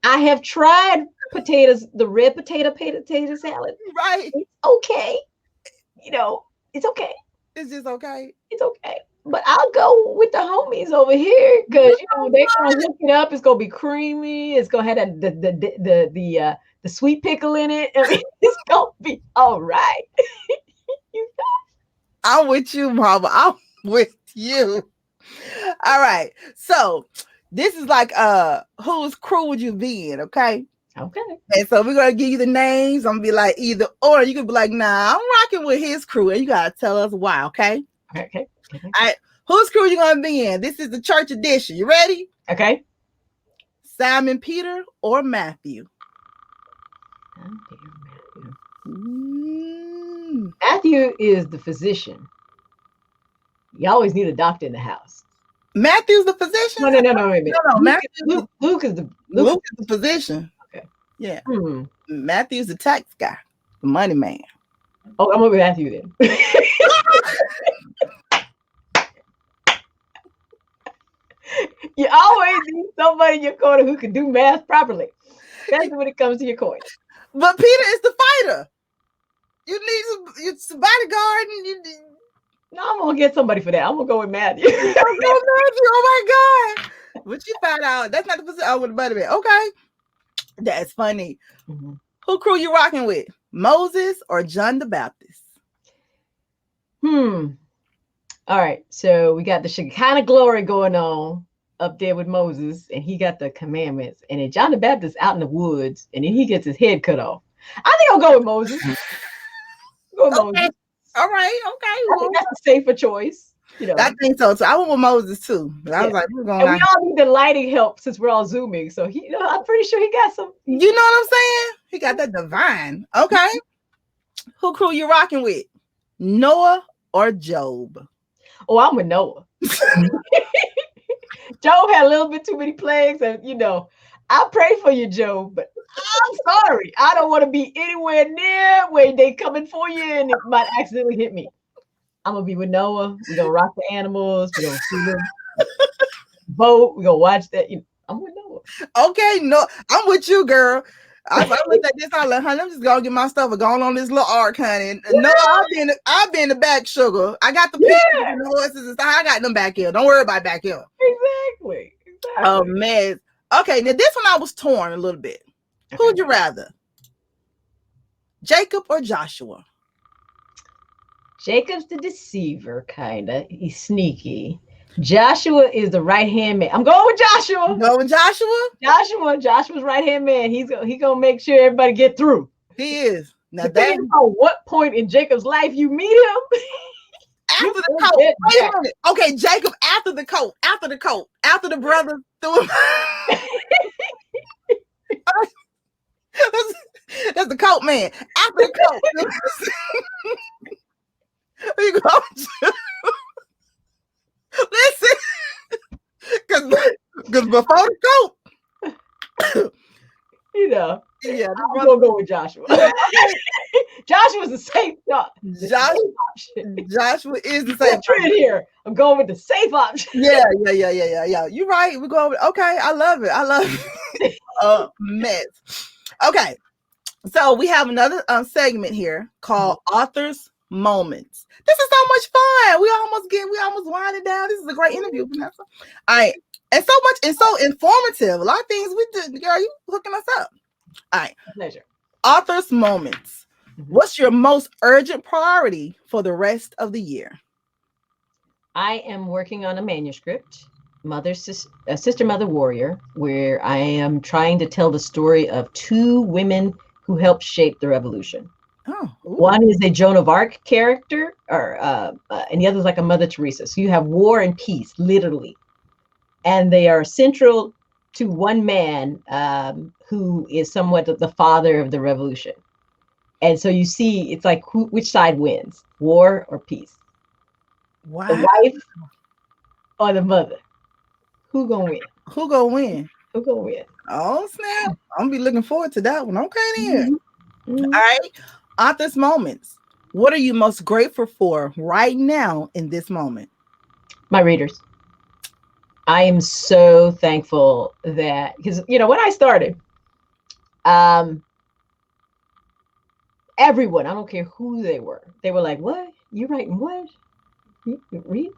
Speaker 3: I have tried the red potato salad.
Speaker 2: Right.
Speaker 3: It's okay. It's okay.
Speaker 2: It's just okay.
Speaker 3: It's okay. But I'll go with the homies over here because they're gonna hook it up. It's gonna be creamy. It's gonna have the sweet pickle in it. I mean, it's gonna be all right.
Speaker 2: I'm with you, Mama. I'm with you. All right. So this is like whose crew would you be in? Okay.
Speaker 3: Okay.
Speaker 2: And so we're gonna give you the names. I'm gonna be like either or. You could be like, nah, I'm rocking with his crew, and you gotta tell us why. Okay.
Speaker 3: Okay.
Speaker 2: All right. Whose crew you gonna be in? This is the church edition. You ready?
Speaker 3: Okay.
Speaker 2: Simon Peter or Matthew?
Speaker 3: Matthew is the physician. You always need a doctor in the house.
Speaker 2: Matthew's the physician?
Speaker 3: No, wait a minute.
Speaker 2: No.
Speaker 3: Luke is the
Speaker 2: physician.
Speaker 3: Okay.
Speaker 2: Yeah. Matthew's the tax guy, the money man.
Speaker 3: Oh, I'm gonna be Matthew then. You always need somebody in your corner who can do math properly, especially when it comes to your coins.
Speaker 2: But Peter is the fighter. You need some bodyguard.
Speaker 3: No, I'm gonna get somebody for that. I'm gonna go with Matthew.
Speaker 2: Matthew. Oh my God! What you found out? That's not the position. Oh, with the money man. Okay, that's funny. Mm-hmm. Who crew you rocking with? Moses or John the Baptist?
Speaker 3: All right, so we got the Shekinah glory going on up there with Moses, and he got the commandments, and then John the Baptist out in the woods, and then he gets his head cut off. I think I'll go with Moses. Moses.
Speaker 2: All right, okay.
Speaker 3: I think that's a safer choice.
Speaker 2: I think so. So I went with Moses too. I was like, we're going.
Speaker 3: And we all need the lighting help since we're all zooming. So I'm pretty sure he got some.
Speaker 2: You know what I'm saying? He got that divine. Okay. Who crew you rocking with? Noah or Job?
Speaker 3: Oh, I'm with Noah. Job had a little bit too many plagues, and I pray for you, Job, but I'm sorry. I don't want to be anywhere near where they coming for you and it might accidentally hit me. I'm gonna be with Noah. We're gonna rock the animals. We're gonna see them boat. We're gonna watch that. I'm with Noah. Joshua.
Speaker 2: Okay, no, I'm with you, girl. I looked at this. I like, honey, I'm just gonna get my stuff and going on this little arc, honey. And no, I've been the back, sugar. I got the pieces and the horses and stuff. I got them back here. Don't worry about back here.
Speaker 3: Exactly.
Speaker 2: Oh man. Okay, now this one I was torn a little bit. Who would you rather, Jacob or Joshua?
Speaker 3: Jacob's the deceiver, kinda. He's sneaky. Joshua is the right hand man. I'm going with Joshua.
Speaker 2: Go with Joshua.
Speaker 3: Joshua's right hand man. He's gonna make sure everybody get through.
Speaker 2: He is. Now
Speaker 3: depending on what point in Jacob's life you meet him.
Speaker 2: After the coat. Wait a minute. Okay, Jacob after the coat. After the brother threw him. That's the coat man. After the coat. You go. Listen, because before the coat,
Speaker 3: yeah, I'm gonna go with Joshua. Joshua's the safe option.
Speaker 2: Joshua is the safe
Speaker 3: option here. I'm going with the safe option.
Speaker 2: Yeah. You're right. We're going with, okay. I love it. Mess. Okay, so we have another segment here called Author's Moments. This is so much fun. We almost winding down. This is a great interview, Vanessa. All right. And so much and so informative. A lot of things we did, girl. You hooking us up. All right.
Speaker 3: Pleasure.
Speaker 2: Author's Moments. What's your most urgent priority for the rest of the year?
Speaker 3: I am working on a manuscript, Sister Mother Warrior, where I am trying to tell the story of two women who helped shape the revolution.
Speaker 2: Oh,
Speaker 3: one is a Joan of Arc character, and the other is like a Mother Teresa. So you have war and peace, literally, and they are central to one man who is somewhat the father of the revolution. And so you see, it's like which side wins, war or peace?
Speaker 2: Wow.
Speaker 3: The wife or the mother? Who gonna win?
Speaker 2: Who gonna win?
Speaker 3: Oh
Speaker 2: snap! I'm gonna be looking forward to that one. Okay, then. Mm-hmm. All right. Author's Moments. What are you most grateful for right now in this moment?
Speaker 3: My readers. I am so thankful that, because, when I started, everyone, I don't care who they were like, what? You writing what? Read?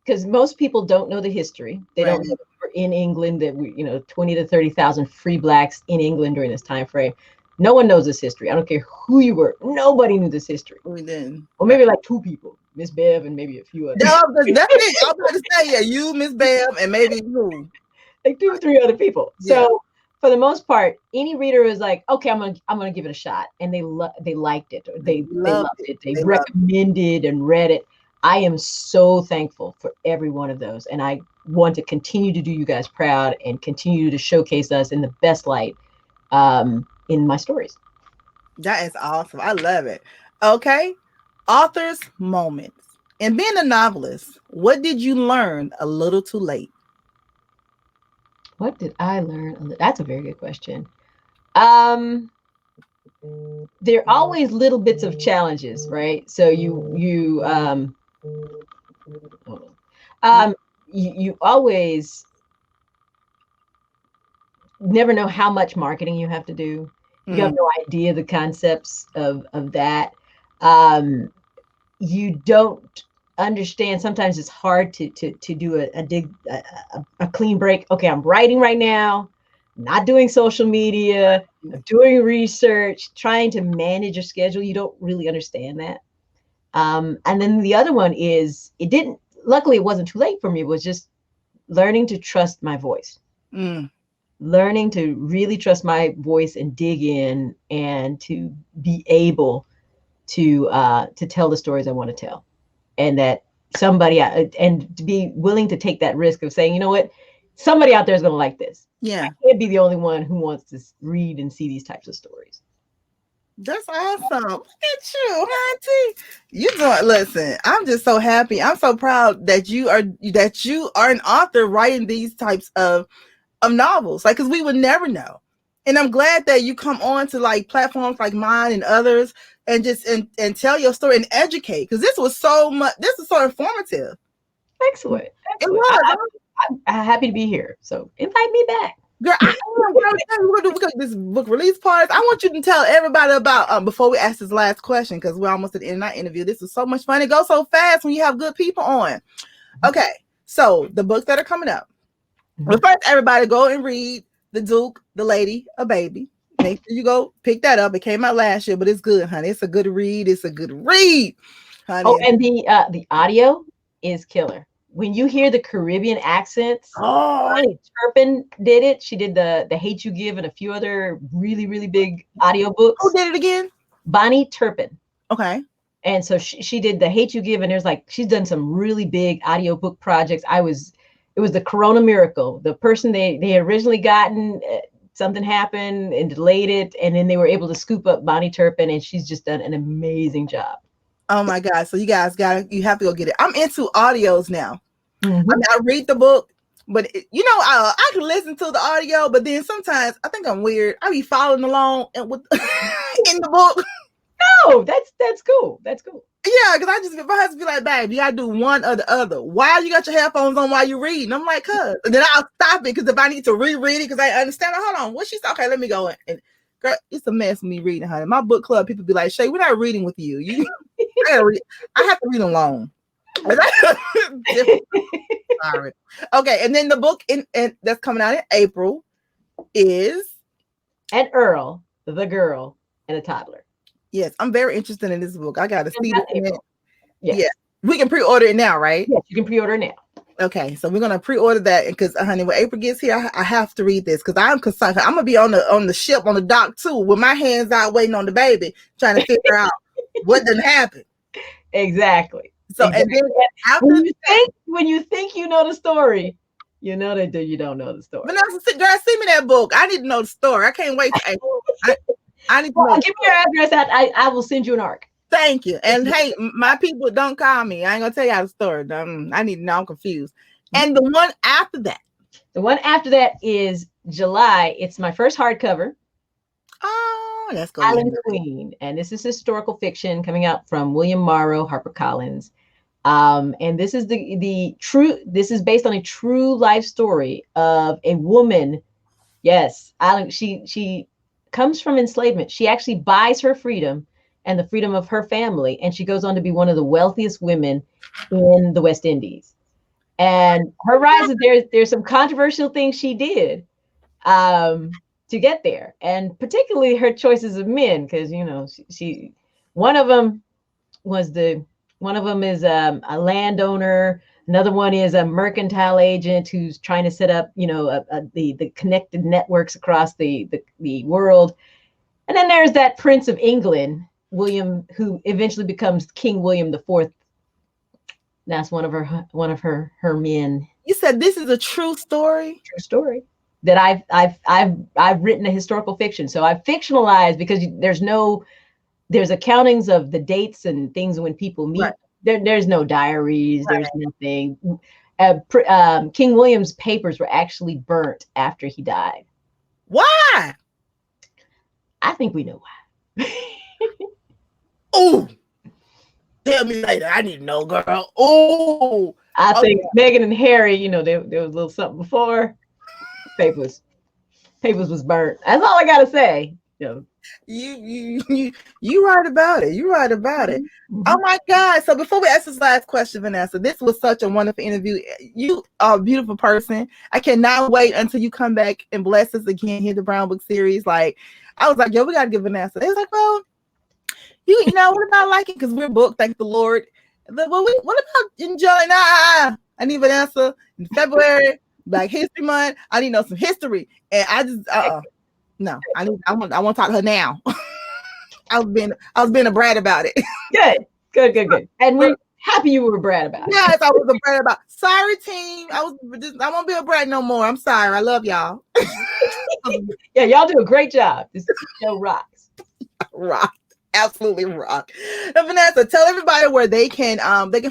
Speaker 3: Because most people don't know the history. They don't know that we're in England, that we, 20 to 30,000 free blacks in England during this time frame. No one knows this history. I don't care who you were. Nobody knew this history.
Speaker 2: We didn't.
Speaker 3: Or maybe like two people, Miss Bev and maybe a few others.
Speaker 2: No, that's it. I was about to say, you, Miss Bev, and maybe who?
Speaker 3: Like 2 or 3 other people. Yeah. So for the most part, any reader is like, okay, I'm gonna give it a shot, and they liked it, or they loved it. They recommended and read it. I am so thankful for every one of those, and I want to continue to do you guys proud and continue to showcase us in the best light in my stories.
Speaker 2: That is awesome. I love it. Okay, Author's Moments. And being a novelist, what did you learn a little too late?
Speaker 3: What did I learn? That's a very good question. There are always little bits of challenges, right? So you always never know how much marketing you have to do. You have no idea the concepts of that. You don't understand. Sometimes it's hard to do a clean break. Okay, I'm writing right now, not doing social media, I'm doing research, trying to manage your schedule. You don't really understand that. And then the other one is, luckily it wasn't too late for me. It was just learning to trust my voice. Learning to really trust my voice and dig in, and to be able to tell the stories I want to tell, and that and to be willing to take that risk of saying, you know what, somebody out there is going to like this.
Speaker 2: Yeah,
Speaker 3: I can't be the only one who wants to read and see these types of stories.
Speaker 2: That's awesome. Look at you, auntie. Listen, I'm just so happy. I'm so proud that you are an author writing these types of novels, like, because we would never know. And I'm glad that you come on to like platforms like mine and others and just and tell your story and educate, because this was so informative.
Speaker 3: Excellent.
Speaker 2: It was.
Speaker 3: I'm happy to be here. So invite me back.
Speaker 2: Girl, we're gonna do this book release party. I want you to tell everybody about before we ask this last question, because we're almost at the end of our interview. This is so much fun. It goes so fast when you have good people on. Okay, so the books that are coming up. Well, first, everybody go and read The Duke, the Lady, a Baby. Make sure you go pick that up. It came out last year, but it's good, honey. It's a good read. It's a good read, honey.
Speaker 3: Oh, and the audio is killer. When you hear the Caribbean accents, Turpin did it. She did the Hate You Give and a few other really, really big audiobooks.
Speaker 2: Who did it again?
Speaker 3: Bonnie Turpin.
Speaker 2: Okay.
Speaker 3: And so she did the Hate You Give, and she's done some really big audiobook projects. It was the Corona Miracle. The person they had originally gotten, something happened and delayed it, and then they were able to scoop up Bonnie Turpin, and she's just done an amazing job.
Speaker 2: Oh my God. So you guys you have to go get it. I'm into audios now.
Speaker 3: Mm-hmm.
Speaker 2: I mean, I read the book, but I can listen to the audio, but then sometimes I think I'm weird. I be following along and with in the book.
Speaker 3: No, that's cool. That's cool.
Speaker 2: Yeah, because my husband be like, babe, you gotta do one or the other. Why you got your headphones on while you're reading? I'm like, cuz. And then I'll stop it because if I need to reread it because I understand it. Hold on, what she said? Okay, let me go. And girl, it's a mess with me reading, honey. My book club people be like, Shay, we're not reading with you. I have to read alone. Sorry. Okay, and then the book that's coming out in April is
Speaker 3: An Earl, the Girl and a Toddler.
Speaker 2: Yes, I'm very interested in this book. I got to see it.
Speaker 3: Yes.
Speaker 2: Yeah, we can pre-order it now, right?
Speaker 3: Yes, you can pre-order now.
Speaker 2: Okay, so we're gonna pre-order that because, honey, when April gets here, I have to read this because I'm concerned. I'm gonna be on the ship on the dock too, with my hands out waiting on the baby, trying to figure out what didn't happen.
Speaker 3: Exactly.
Speaker 2: So
Speaker 3: exactly.
Speaker 2: And then after
Speaker 3: when you think you know the story, you know that you don't know the story.
Speaker 2: But now, girl, send me that book. I need to know the story. I can't wait to April. I need to know.
Speaker 3: Give me your address. I will send you an ARC.
Speaker 2: Thank you. And hey, my people, don't call me. I ain't gonna tell y'all the story. I need to know. I'm confused. And the one after that.
Speaker 3: The one after that is July. It's my first hardcover.
Speaker 2: Oh, that's good.
Speaker 3: Island Queen. And this is historical fiction coming out from William Morrow, HarperCollins. And this is this is based on a true life story of a woman. Yes, she comes from enslavement. She actually buys her freedom and the freedom of her family, and she goes on to be one of the wealthiest women in the West Indies. And her rise, there's some controversial things she did to get there, and particularly her choices of men, because she one of them is a landowner. Another one is a mercantile agent who's trying to set up, the connected networks across the world. And then there's that Prince of England, William, who eventually becomes King William IV. That's one of her men.
Speaker 2: You said this is a true story?
Speaker 3: True story. That I've written a historical fiction. So I've fictionalized because there's accountings of the dates and things when people meet. Right. There's no diaries. Right. There's nothing. King William's papers were actually burnt after he died.
Speaker 2: Why?
Speaker 3: I think we know why.
Speaker 2: Oh, tell me later. I need to know, girl. Oh,
Speaker 3: I think Meghan and Harry, there was a little something before. Papers was burnt. That's all I gotta say.
Speaker 2: You right about it. You right about it. Mm-hmm. Oh my God. So before we ask this last question, Vanessa, this was such a wonderful interview. You are a beautiful person. I cannot wait until you come back and bless us again here at the Brown Book Series. Like, I was like, yo, we gotta give Vanessa. They was like, well, what about liking? Because we're booked, thank the Lord. Like, well, what about enjoying? I need Vanessa in February, Black History Month. I need to know some history. And I just no, I want to talk to her now. I was being a brat about it.
Speaker 3: Good. And we're happy you were a brat about it.
Speaker 2: Yes, I was a brat about it. Sorry, team. I won't be a brat no more. I'm sorry. I love y'all.
Speaker 3: Yeah, y'all do a great job. This show rocks.
Speaker 2: Rock. Absolutely rock. And Vanessa, tell everybody where they can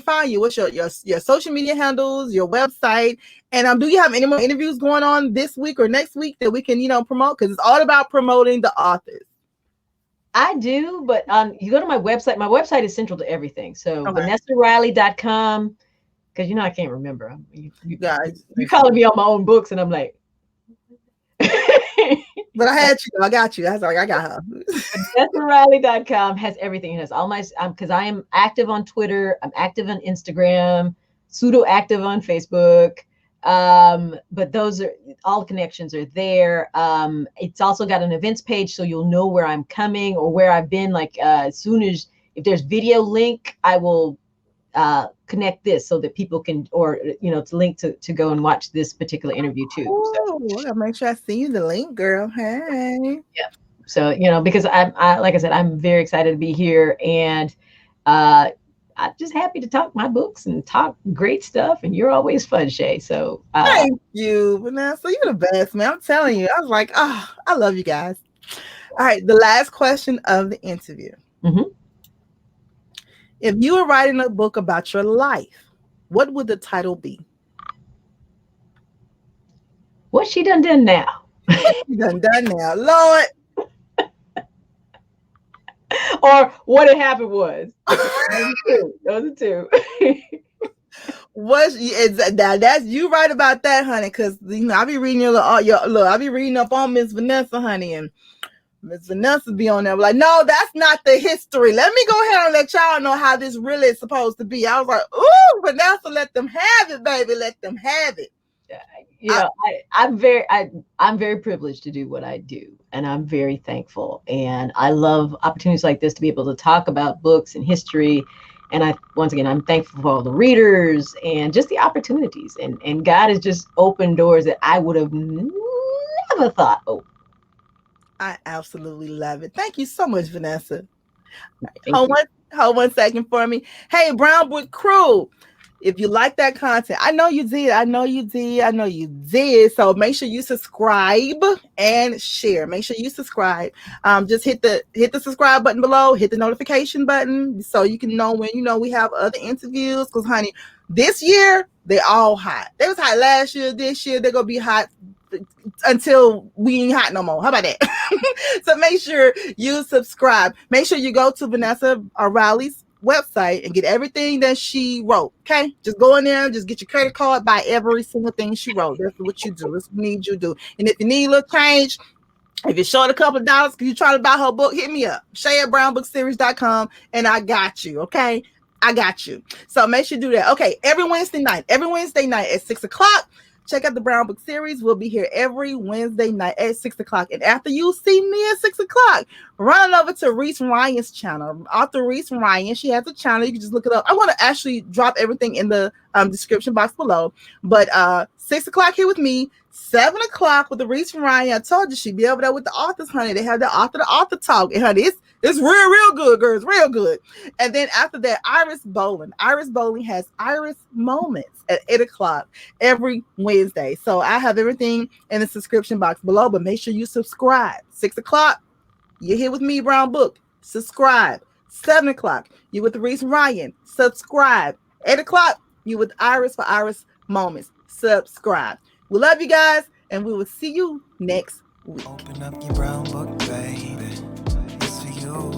Speaker 2: find you. What's your social media handles, your website, and do you have any more interviews going on this week or next week that we can promote? Because it's all about promoting the authors.
Speaker 3: I do, but you go to my website. My website is central to everything. So VanessaRiley.com, because I can't remember.
Speaker 2: Guys,
Speaker 3: you calling me on my own books, and I'm like.
Speaker 2: But I had you. I got you. I was like, I got her.
Speaker 3: VanessaRiley.com has everything. It has all my, because I am active on Twitter. I'm active on Instagram, pseudo active on Facebook. But those are all connections are there. It's also got an events page, so you'll know where I'm coming or where I've been. Like as soon as if there's video link, I will connect this so that people can, or to link to go and watch this particular interview too.
Speaker 2: Oh, I gotta make sure I see you the link, girl. Hey.
Speaker 3: Yeah. So because I like I said, I'm very excited to be here, and I'm just happy to talk my books and talk great stuff. And you're always fun, Shay. So
Speaker 2: thank you, Vanessa. You're the best, man. I'm telling you. I was like, oh, I love you guys. All right, the last question of the interview.
Speaker 3: Mm-hmm.
Speaker 2: If you were writing a book about your life, what would the title be?
Speaker 3: What she done now?
Speaker 2: She done now, Lord.
Speaker 3: Or what had happened was. Those are two.
Speaker 2: That's you right about that, honey. Because I be reading I be reading up on Miss Vanessa, honey, and Miss Vanessa be on there like, no, that's not the history. Let me go ahead and let y'all know how this really is supposed to be. I was like, ooh, Vanessa, let them have it, baby. Let them have it.
Speaker 3: I'm very privileged to do what I do, and I'm very thankful. And I love opportunities like this to be able to talk about books and history. And I'm thankful for all the readers and just the opportunities. And God has just opened doors that I would have never thought open.
Speaker 2: I absolutely love it. Thank you so much, Vanessa. Hold one second for me. Hey, Brown Book crew, if you like that content, I know you did. So make sure you subscribe and share. Make sure you subscribe. Just hit the subscribe button below. Hit the notification button so you can know when we have other interviews. Because, honey, this year they all hot. They was hot last year. This year they're gonna be hot until we ain't hot no more. How about that? So make sure you subscribe. Make sure you go to Vanessa Riley's website and get everything that she wrote. Okay, just go in there, just get your credit card, buy every single thing she wrote. That's what you do. That's what you do. And if you need a little change, if you're short a couple of dollars because you try to buy her book, hit me up, Shay@brownbookseries.com, and I got you. Okay, I got you. So make sure you do that. Okay, every Wednesday night at 6:00. Check out the Brown Book Series. We'll be here every Wednesday night at 6:00. And after you see me at 6:00, run over to Reese Ryan's channel. Author Reese Ryan. She has a channel. You can just look it up. I want to actually drop everything in the description box below. But 6:00 here with me, 7:00 with the Reese Ryan. I told you she'd be over there with the authors, honey. They have the author talk. And honey, it's real good, girls. Real good. And then after that, Iris Bolling. Iris Bolling has Iris Moments at 8:00 every Wednesday. So I have everything in the subscription box below, but make sure you subscribe. 6:00, you're here with me, Brown Book. Subscribe. 7:00, you with Reese Ryan. Subscribe. 8:00, you with Iris for Iris Moments. Subscribe. We love you guys, and we will see you next week.
Speaker 1: Open up your brown book, baby. It's for you,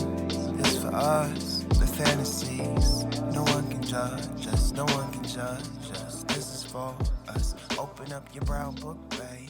Speaker 1: it's for us. The fantasies, no one can judge us, no one can judge us. This is for us. Open up your brown book, baby.